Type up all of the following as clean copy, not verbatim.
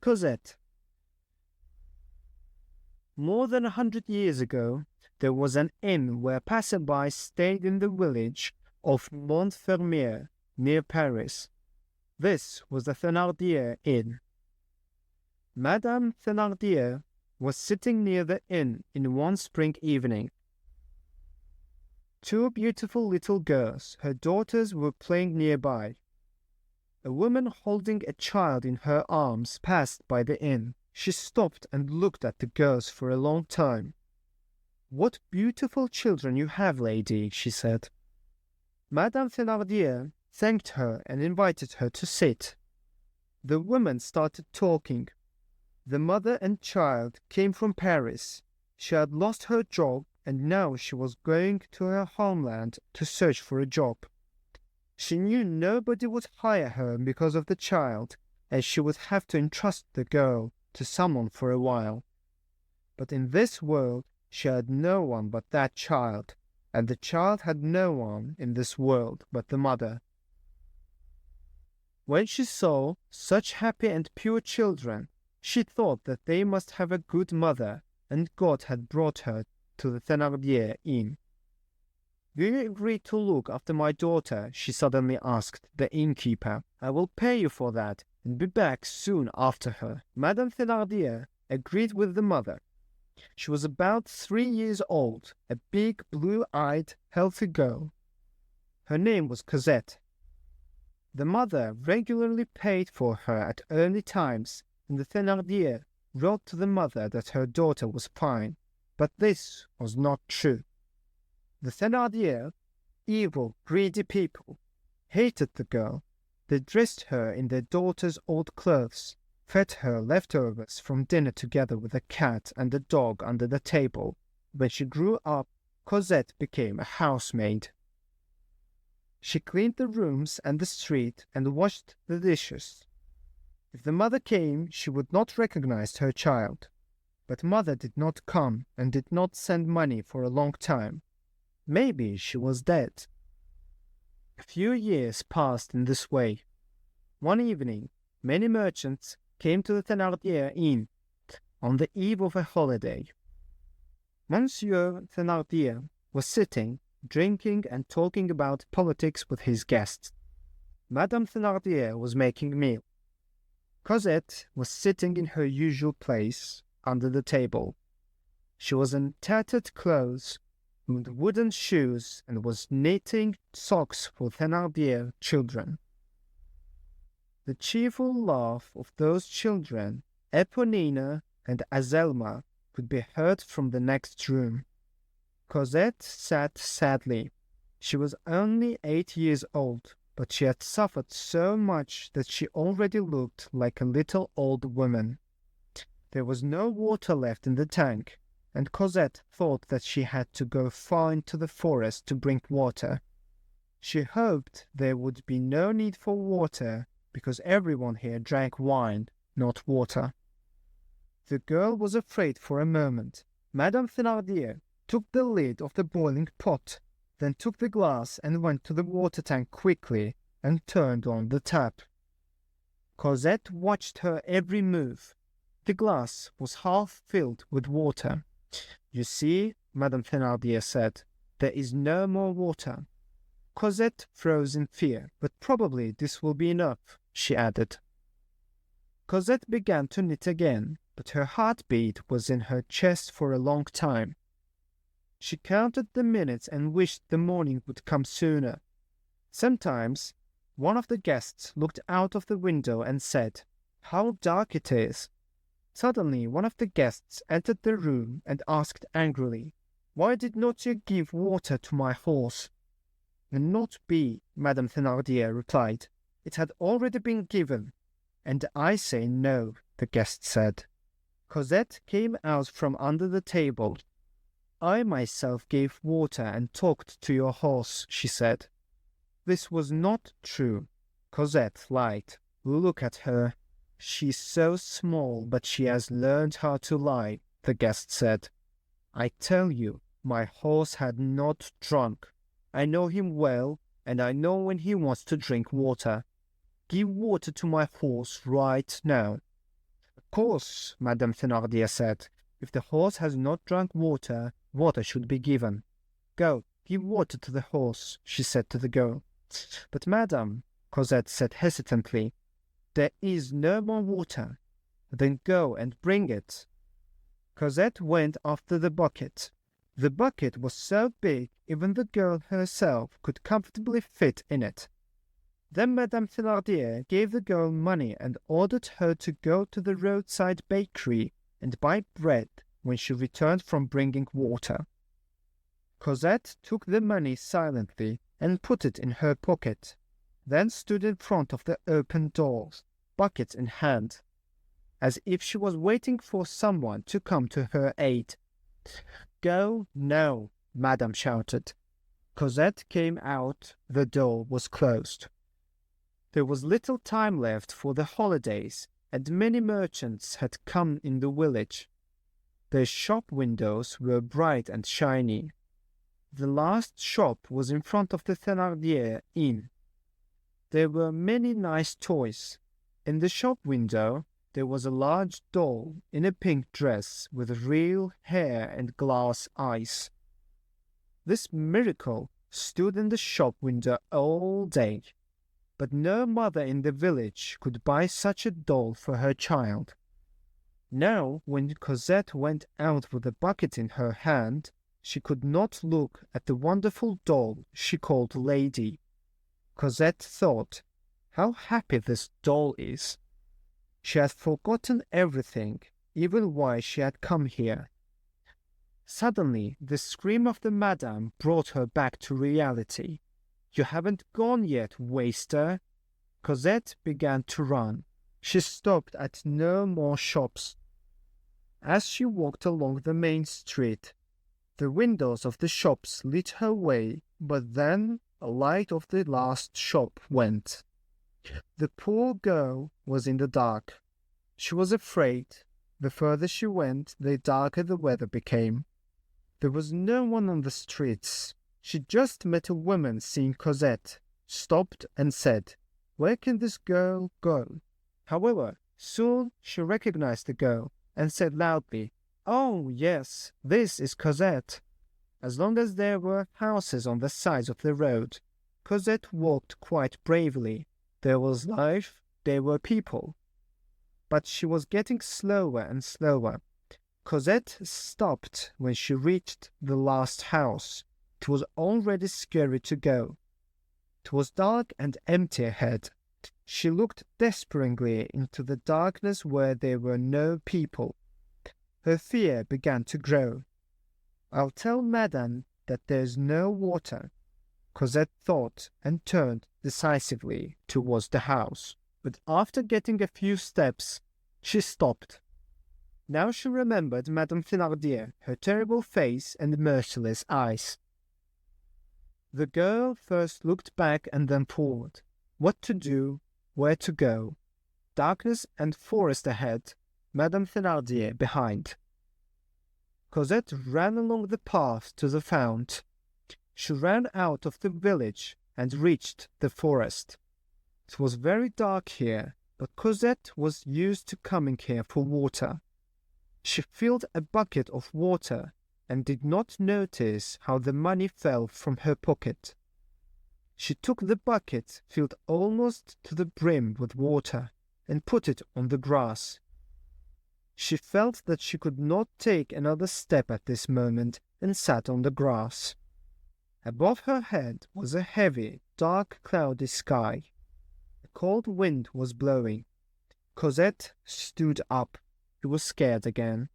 Cosette. More than 100 years ago, there was an inn where passersby stayed in the village of Montfermeil, near Paris. This was the Thénardier Inn. Madame Thénardier was sitting near the inn in one spring evening. Two beautiful little girls, her daughters, were playing nearby. A woman holding a child in her arms passed by the inn. She stopped and looked at the girls for a long time. "What beautiful children you have, lady," she said. Madame Thénardier thanked her and invited her to sit. The woman started talking. The mother and child came from Paris. She had lost her job and now she was going to her homeland to search for a job. She knew nobody would hire her because of the child, and she would have to entrust the girl to someone for a while. But in this world she had no one but that child, and the child had no one in this world but the mother. When she saw such happy and pure children, she thought that they must have a good mother, and God had brought her to the Thénardier Inn. "Do you agree to look after my daughter?" she suddenly asked the innkeeper. "I will pay you for that and be back soon after her." Madame Thénardier agreed with the mother. She was about 3 years old, a big, blue-eyed, healthy girl. Her name was Cosette. The mother regularly paid for her at early times, and the Thénardier wrote to the mother that her daughter was fine, but this was not true. The Thénardier, evil, greedy people, hated the girl. They dressed her in their daughter's old clothes, fed her leftovers from dinner together with a cat and a dog under the table. When she grew up, Cosette became a housemaid. She cleaned the rooms and the street and washed the dishes. If the mother came, she would not recognize her child. But mother did not come and did not send money for a long time. Maybe she was dead. A few years passed in this way. One evening, many merchants came to the Thénardier Inn on the eve of a holiday. Monsieur Thénardier was sitting, drinking and talking about politics with his guests. Madame Thénardier was making a meal. Cosette was sitting in her usual place under the table. She was in tattered clothes, with wooden shoes, and was knitting socks for Thénardier children. The cheerful laugh of those children, Eponina and Azelma, could be heard from the next room. Cosette sat sadly. She was only 8 years old, but she had suffered so much that she already looked like a little old woman. There was no water left in the tank, and Cosette thought that she had to go far into the forest to bring water. She hoped there would be no need for water, because everyone here drank wine, not water. The girl was afraid for a moment. Madame Thénardier took the lid of the boiling pot, then took the glass and went to the water tank quickly and turned on the tap. Cosette watched her every move. The glass was half filled with water. "You see," Madame Thénardier said, "there is no more water." Cosette froze in fear. "But probably this will be enough," she added. Cosette began to knit again, but her heartbeat was in her chest for a long time. She counted the minutes and wished the morning would come sooner. Sometimes one of the guests looked out of the window and said, "How dark it is." Suddenly one of the guests entered the room and asked angrily, "Why did not you give water to my horse?" "And not be," Madame Thénardier replied. "It had already been given." "And I say no," the guest said. Cosette came out from under the table. "I myself gave water and talked to your horse," she said. This was not true. Cosette lied. "Look at her. She's so small, but she has learned how to lie," the guest said. "I tell you, my horse had not drunk. I know him well, and I know when he wants to drink water. Give water to my horse right now." course, Madame Thénardier said. If the horse has not drunk water, water should be given. Go, give water to the horse, she said to the girl. But madame, Cosette said hesitantly, there is no more water. Then go and bring it. Cosette went after the bucket. The bucket was so big, even the girl herself could comfortably fit in it. Then Madame Thénardier gave the girl money and ordered her to go to the roadside bakery and buy bread when she returned from bringing water. Cosette took the money silently and put it in her pocket, then stood in front of the open doors, bucket in hand, as if she was waiting for someone to come to her aid. Go now, Madame shouted. Cosette came out. The door was closed. There was little time left for the holidays, and many merchants had come in the village. Their shop windows were bright and shiny. The last shop was in front of the Thénardier inn. There were many nice toys. In the shop window there was a large doll in a pink dress with real hair and glass eyes. This miracle stood in the shop window all day, but no mother in the village could buy such a doll for her child. Now, when Cosette went out with a bucket in her hand, she could not look at the wonderful doll she called Lady. Cosette thought, how happy this doll is. She had forgotten everything, even why she had come here. Suddenly, the scream of the madame brought her back to reality. You haven't gone yet, waster. Cosette began to run. She stopped at no more shops. As she walked along the main street, the windows of the shops lit her way, but then a light of the last shop went. The poor girl was in the dark. She was afraid. The further she went, the darker the weather became. There was no one on the streets. She just met a woman seeing Cosette, stopped and said, "Where can this girl go?" However, soon she recognized the girl and said loudly, "Oh, yes, this is Cosette." As long as there were houses on the sides of the road, Cosette walked quite bravely. There was life, there were people. But she was getting slower and slower. Cosette stopped when she reached the last house. It was already scary to go. It was dark and empty ahead. She looked despairingly into the darkness where there were no people. Her fear began to grow. I'll tell Madame that there's no water, Cosette thought, and turned decisively towards the house. But after getting a few steps, she stopped. Now she remembered Madame Thénardier, her terrible face and merciless eyes. The girl first looked back and then forward. What to do, where to go. Darkness and forest ahead, Madame Thénardier behind. Cosette ran along the path to the fount. She ran out of the village and reached the forest. It was very dark here, but Cosette was used to coming here for water. She filled a bucket of water and did not notice how the money fell from her pocket. She took the bucket filled almost to the brim with water and put it on the grass. She felt that she could not take another step at this moment and sat on the grass. Above her head was a heavy, dark, cloudy sky. A cold wind was blowing. Cosette stood up. She was scared again.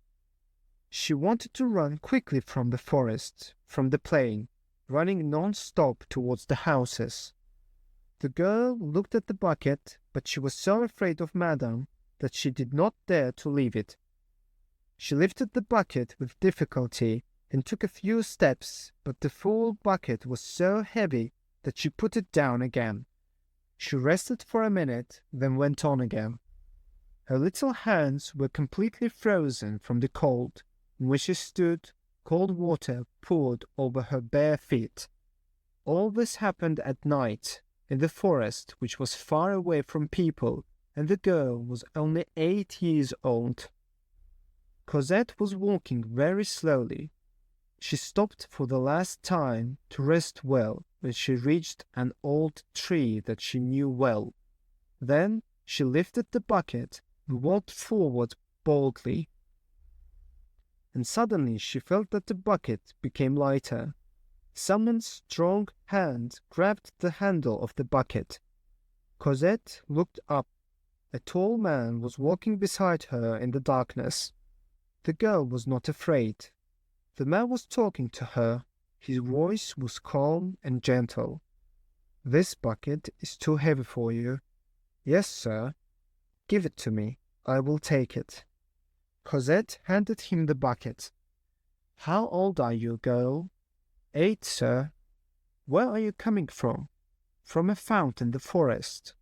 She wanted to run quickly from the forest, from the plain, running non-stop towards the houses. The girl looked at the bucket, but she was so afraid of Madame that she did not dare to leave it. She lifted the bucket with difficulty and took a few steps, but the full bucket was so heavy that she put it down again. She rested for a minute, then went on again. Her little hands were completely frozen from the cold, and when she stood, cold water poured over her bare feet. All this happened at night, in the forest which was far away from people and the girl was only 8 years old. Cosette was walking very slowly. She stopped for the last time to rest well when she reached an old tree that she knew well. Then she lifted the bucket and walked forward boldly. And suddenly she felt that the bucket became lighter. Someone's strong hand grabbed the handle of the bucket. Cosette looked up. A tall man was walking beside her in the darkness. The girl was not afraid. The man was talking to her. His voice was calm and gentle. "This bucket is too heavy for you." "Yes, sir." "Give it to me. I will take it." Cosette handed him the bucket. "How old are you, girl?" "8, sir." "Where are you coming from?" "From a fount in the forest."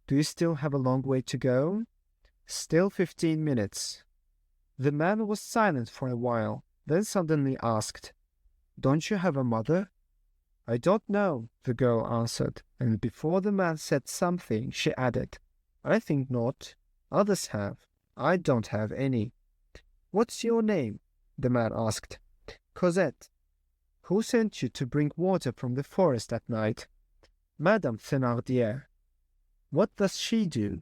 "Do you still have a long way to go?" "Still 15 minutes." The man was silent for a while, then suddenly asked, "Don't you have a mother?" "I don't know," the girl answered, and before the man said something, she added, "I think not. Others have. I don't have any." "What's your name?" the man asked. "Cosette." "Who sent you to bring water from the forest at night?" "Madame Thénardier." "What does she do?"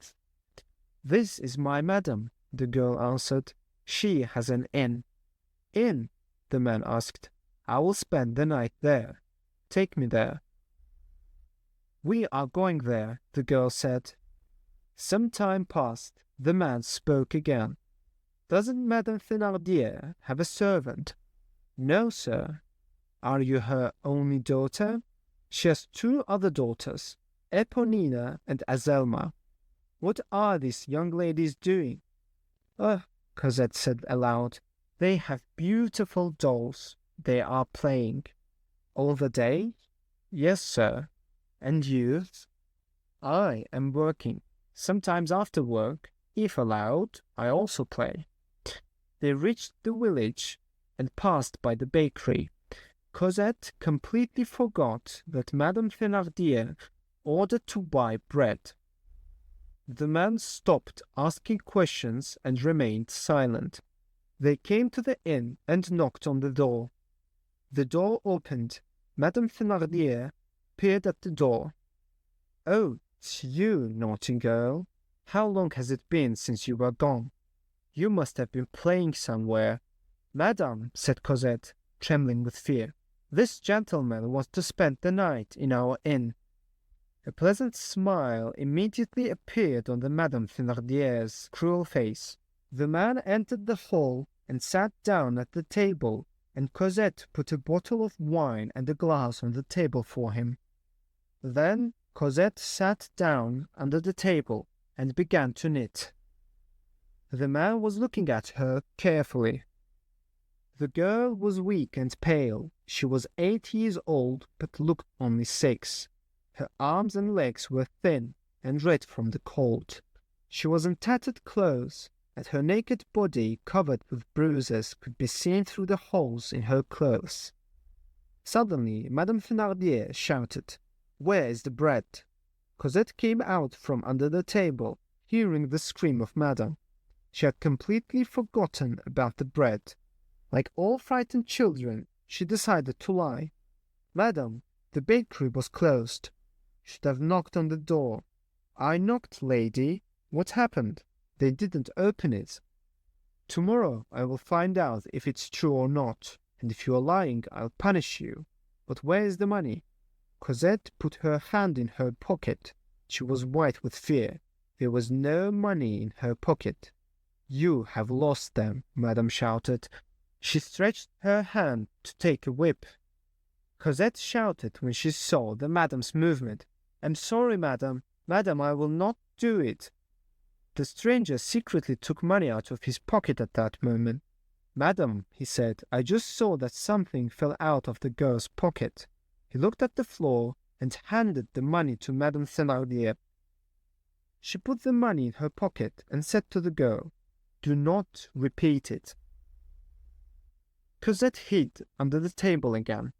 "This is my madam," the girl answered. "She has an inn." "Inn?" the man asked. "I will spend the night there. Take me there." "We are going there," the girl said. Some time passed. The man spoke again. "Doesn't Madame Thénardier have a servant?" "No, sir." "Are you her only daughter?" "She has 2 other daughters, Eponina and Azelma." "What are these young ladies doing?" "Oh," Cosette said aloud, "they have beautiful dolls. They are playing." "All the day?" "Yes, sir." "And you?" "I am working. Sometimes after work, if allowed, I also play." They reached the village and passed by the bakery. Cosette completely forgot that Madame Thénardier ordered to buy bread. The man stopped asking questions and remained silent. They came to the inn and knocked on the door. The door opened. Madame Thénardier appeared at the door. "Oh, it's you, naughty girl. How long has it been since you were gone? You must have been playing somewhere." "Madame," said Cosette, trembling with fear, "this gentleman wants to spend the night in our inn." A pleasant smile immediately appeared on the Madame Thénardier's cruel face. The man entered the hall and sat down at the table, and Cosette put a bottle of wine and a glass on the table for him. Then Cosette sat down under the table and began to knit. The man was looking at her carefully. The girl was weak and pale. She was 8 years old, but looked only 6. Her arms and legs were thin and red from the cold. She was in tattered clothes, and her naked body, covered with bruises, could be seen through the holes in her clothes. Suddenly, Madame Thénardier shouted, "Where is the bread?" Cosette came out from under the table, hearing the scream of Madame. She had completely forgotten about the bread. Like all frightened children, she decided to lie. "Madame, the bakery was closed." "Should have knocked on the door." "I knocked, lady. What happened?" "They didn't open it." "Tomorrow I will find out if it's true or not, and if you are lying, I'll punish you. But where is the money?" Cosette put her hand in her pocket. She was white with fear. There was no money in her pocket. "You have lost them," Madame shouted. She stretched her hand to take a whip. Cosette shouted when she saw the Madame's movement. "I'm sorry, Madame. Madame, I will not do it." The stranger secretly took money out of his pocket at that moment. "Madame," he said, "I just saw that something fell out of the girl's pocket." He looked at the floor and handed the money to Madame Thénardier. She put the money in her pocket and said to the girl, "Do not repeat it." Cosette hid under the table again.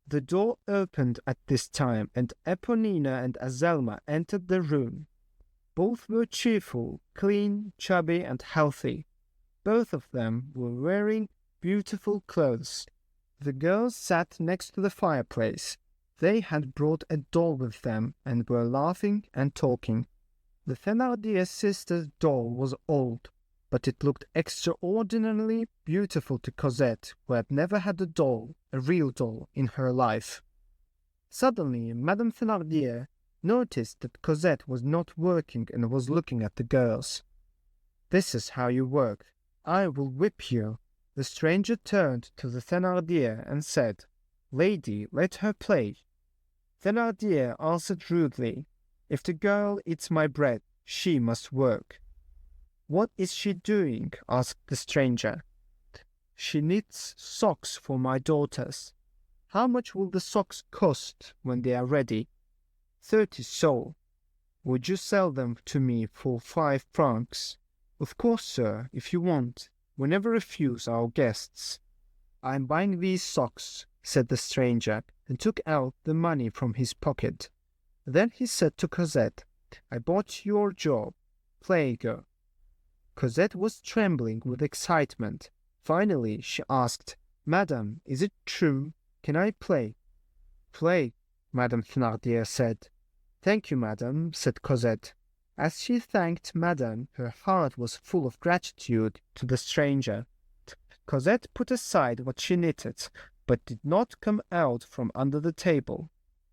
The door opened at this time, and Eponina and Azelma entered the room. Both were cheerful, clean, chubby, and healthy. Both of them were wearing beautiful clothes. The girls sat next to the fireplace. They had brought a doll with them and were laughing and talking. The Thénardier sister's doll was old, but it looked extraordinarily beautiful to Cosette, who had never had a doll, a real doll, in her life. Suddenly, Madame Thénardier noticed that Cosette was not working and was looking at the girls. "This is how you work. I will whip you." The stranger turned to the Thénardier and said, "Lady, let her play." Thénardier answered rudely, "If the girl eats my bread, she must work." "What is she doing?" asked the stranger. "She knits socks for my daughters." "How much will the socks cost when they are ready?" 30 sols. "Would you sell them to me for 5 francs?" "Of course, sir, if you want. We never refuse our guests." "I am buying these socks," said the stranger, and took out the money from his pocket. Then he said to Cosette, "I bought your job. Play, girl." Cosette was trembling with excitement. Finally, she asked, "Madame, is it true? Can I play?" "Play," Madame Thénardier said. "Thank you, madame," said Cosette. As she thanked madame, her heart was full of gratitude to the stranger. Cosette put aside what she knitted, but did not come out from under the table.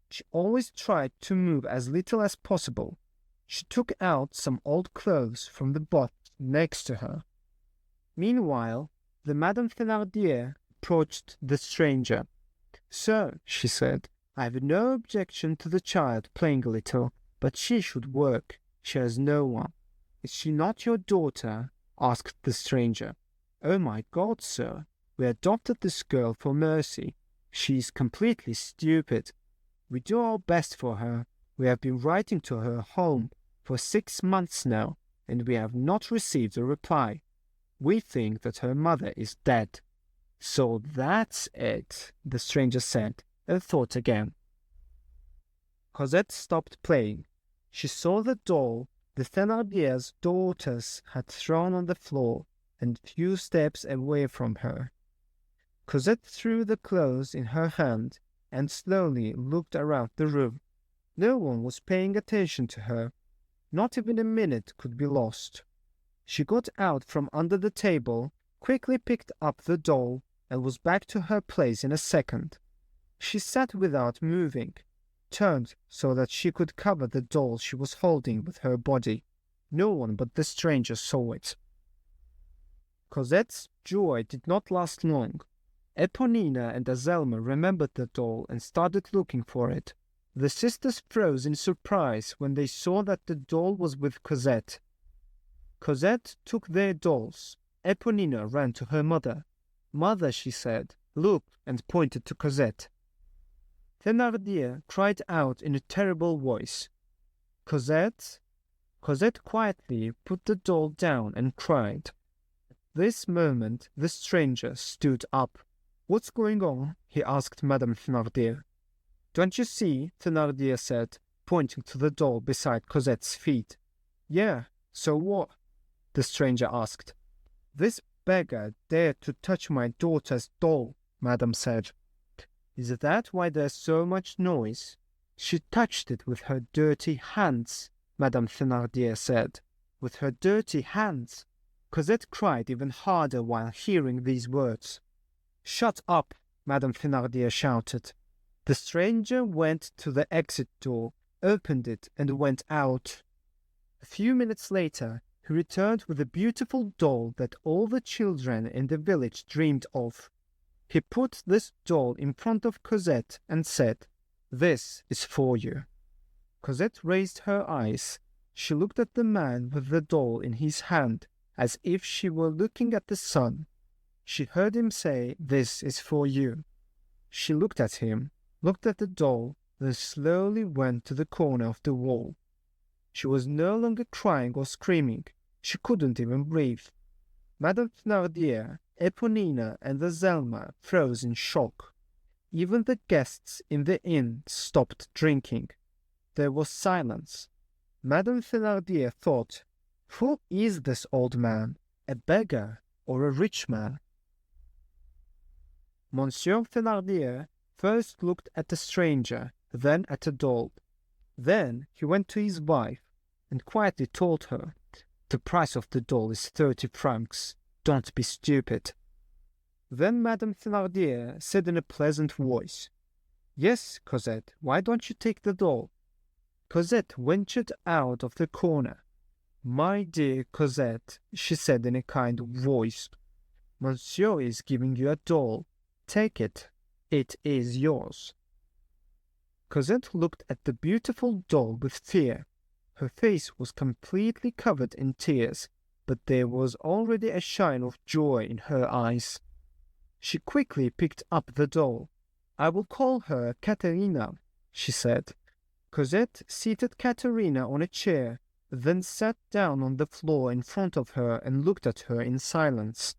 She always tried to move as little as possible. She took out some old clothes from the box next to her. Meanwhile, the Madame Thénardier approached the stranger. "Sir," she said, "I have no objection to the child playing a little, but she should work. She has no one." "Is she not your daughter?" asked the stranger. "Oh my God, sir, we adopted this girl for mercy. She is completely stupid. We do our best for her. We have been writing to her home for 6 months now, and we have not received a reply. We think that her mother is dead." "So that's it," the stranger said, and thought again. Cosette stopped playing. She saw the doll the Thénardier's daughters had thrown on the floor, and a few steps away from her. Cosette threw the clothes in her hand and slowly looked around the room. No one was paying attention to her. Not even a minute could be lost. She got out from under the table, quickly picked up the doll, and was back to her place in a second. She sat without moving, turned so that she could cover the doll she was holding with her body. No one but the stranger saw it. Cosette's joy did not last long. Eponina and Azelma remembered the doll and started looking for it. The sisters froze in surprise when they saw that the doll was with Cosette. Cosette took their dolls. Eponina ran to her mother. "Mother," she said, "look," and pointed to Cosette. Thénardier cried out in a terrible voice, "Cosette!" Cosette quietly put the doll down and cried. At this moment the stranger stood up. "What's going on?" he asked Madame Thénardier. "Don't you see?" Thénardier said, pointing to the doll beside Cosette's feet. "Yeah, so what?" the stranger asked. "This beggar dared to touch my daughter's doll," Madame said. "Is that why there's so much noise?" "She touched it with her dirty hands," Madame Thénardier said. "With her dirty hands!" Cosette cried even harder while hearing these words. "Shut up!" Madame Thénardier shouted. The stranger went to the exit door, opened it, and went out. A few minutes later, he returned with a beautiful doll that all the children in the village dreamed of. He put this doll in front of Cosette and said, "This is for you." Cosette raised her eyes. She looked at the man with the doll in his hand as if she were looking at the sun. She heard him say, "This is for you." She looked at him, looked at the doll, then slowly went to the corner of the wall. She was no longer crying or screaming. She couldn't even breathe. Madame Thénardier, Eponina, and Azelma froze in shock. Even the guests in the inn stopped drinking. There was silence. Madame Thénardier thought, "Who is this old man? A beggar or a rich man?" Monsieur Thénardier first looked at the stranger, then at the doll. Then he went to his wife and quietly told her, "The price of the doll is 30 francs. Don't be stupid." Then Madame Thénardier said in a pleasant voice, "Yes, Cosette, why don't you take the doll?" Cosette ventured out of the corner. "My dear Cosette," she said in a kind voice, "Monsieur is giving you a doll. Take it. It is yours." Cosette looked at the beautiful doll with fear. Her face was completely covered in tears, but there was already a shine of joy in her eyes. She quickly picked up the doll. "I will call her Caterina," she said. Cosette seated Caterina on a chair, then sat down on the floor in front of her and looked at her in silence.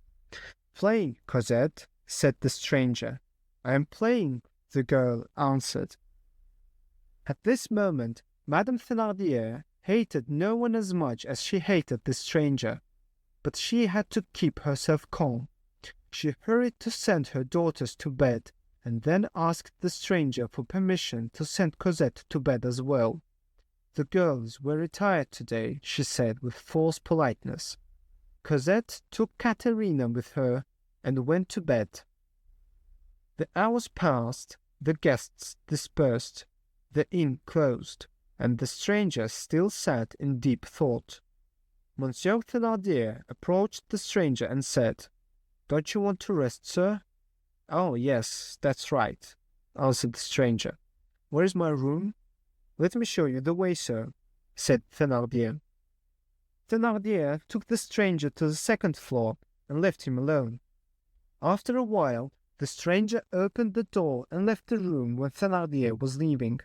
"Playing, Cosette," said the stranger. "I am playing," the girl answered. At this moment, Madame Thénardier hated no one as much as she hated the stranger, but she had to keep herself calm. She hurried to send her daughters to bed, and then asked the stranger for permission to send Cosette to bed as well. The girls were retired today, she said with forced politeness. Cosette took Caterina with her and went to bed. The hours passed, the guests dispersed, the inn closed, and the stranger still sat in deep thought. Monsieur Thénardier approached the stranger and said, "Don't you want to rest, sir?" "Oh, yes, that's right," answered the stranger. "Where is my room?" "Let me show you the way, sir," said Thénardier. Thénardier took the stranger to the second floor and left him alone. After a while, the stranger opened the door and left the room when Thénardier was leaving.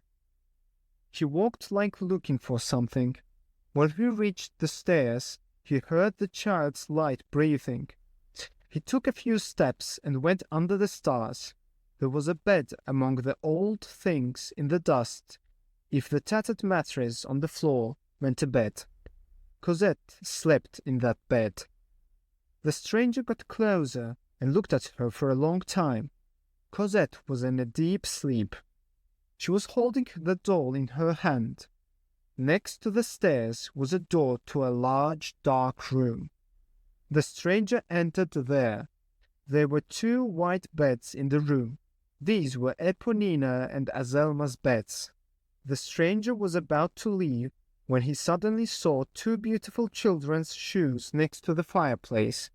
He walked like looking for something. When he reached the stairs, he heard the child's light breathing. He took a few steps and went under the stars. There was a bed among the old things in the dust. If the tattered mattress on the floor went to bed, Cosette slept in that bed. The stranger got closer and looked at her for a long time. Cosette was in a deep sleep. She was holding the doll in her hand. Next to the stairs was a door to a large, dark room. The stranger entered there. There were 2 white beds in the room. These were Eponina and Azelma's beds. The stranger was about to leave when he suddenly saw 2 beautiful children's shoes next to the fireplace.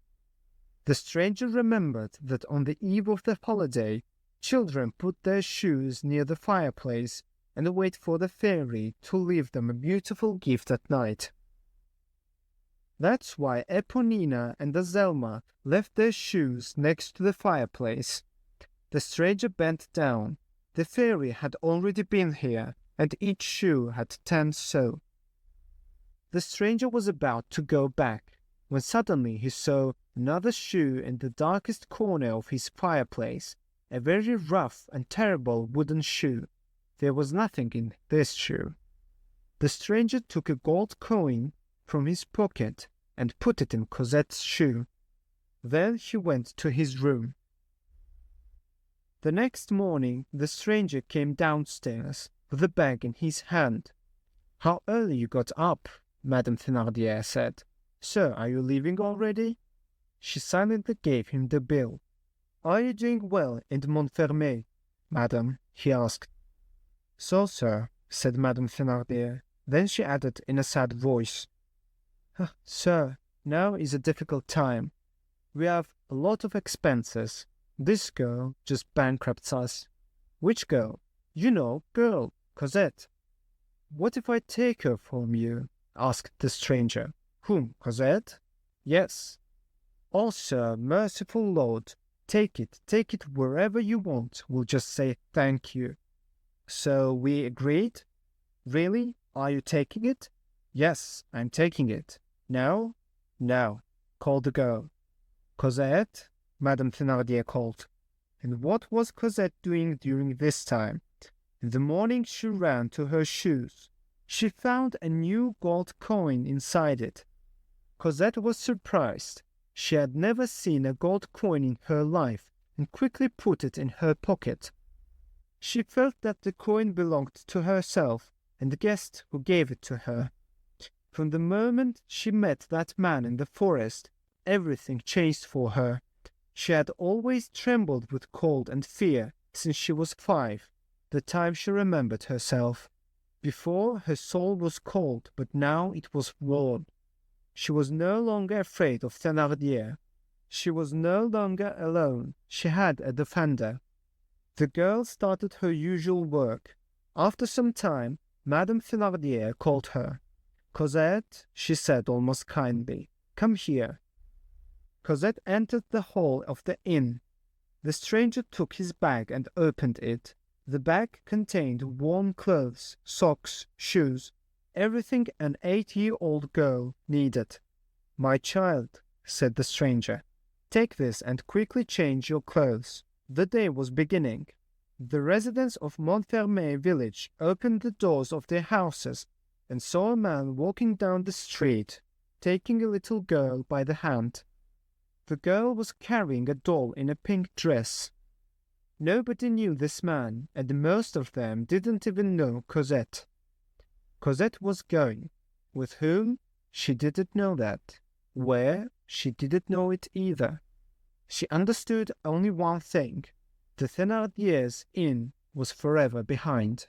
The stranger remembered that on the eve of the holiday, children put their shoes near the fireplace and wait for the fairy to leave them a beautiful gift at night. That's why Eponina and Azelma left their shoes next to the fireplace. The stranger bent down. The fairy had already been here, and each shoe had 10 sous. The stranger was about to go back, when suddenly he saw another shoe in the darkest corner of his fireplace, a very rough and terrible wooden shoe. There was nothing in this shoe. The stranger took a gold coin from his pocket and put it in Cosette's shoe. Then he went to his room. The next morning the stranger came downstairs with a bag in his hand. "How early you got up," Madame Thénardier said. "Sir, are you leaving already?" She silently gave him the bill. "Are you doing well in Montfermeil, madame?" he asked. "So, sir," said Madame Thénardier. Then she added in a sad voice, "Sir, now is a difficult time. We have a lot of expenses. This girl just bankrupts us." "Which girl?" "You know, girl, Cosette." "What if I take her from you?" asked the stranger. "Whom, Cosette?" "Yes." "Oh, sir, merciful Lord, take it wherever you want. We'll just say thank you." "So we agreed?" "Really? Are you taking it?" "Yes, I'm taking it." "Now?" "Now," called the girl. "Cosette," Madame Thénardier called. And what was Cosette doing during this time? In the morning she ran to her shoes. She found a new gold coin inside it. Cosette was surprised. She had never seen a gold coin in her life and quickly put it in her pocket. She felt that the coin belonged to herself and guessed who gave it to her. From the moment she met that man in the forest, everything changed for her. She had always trembled with cold and fear since she was 5, the time she remembered herself. Before, her soul was cold, but now it was warm. She was no longer afraid of Thénardier. She was no longer alone. She had a defender. The girl started her usual work. After some time, Madame Thénardier called her. "Cosette," she said almost kindly, "come here." Cosette entered the hall of the inn. The stranger took his bag and opened it. The bag contained warm clothes, socks, shoes, everything an 8-year-old girl needed. "My child," said the stranger, "take this and quickly change your clothes." The day was beginning. The residents of Montfermeil village opened the doors of their houses and saw a man walking down the street, taking a little girl by the hand. The girl was carrying a doll in a pink dress. Nobody knew this man, and most of them didn't even know Cosette. Cosette was going. With whom? She didn't know that. Where? She didn't know it either. She understood only one thing. The Thénardiers' inn was forever behind.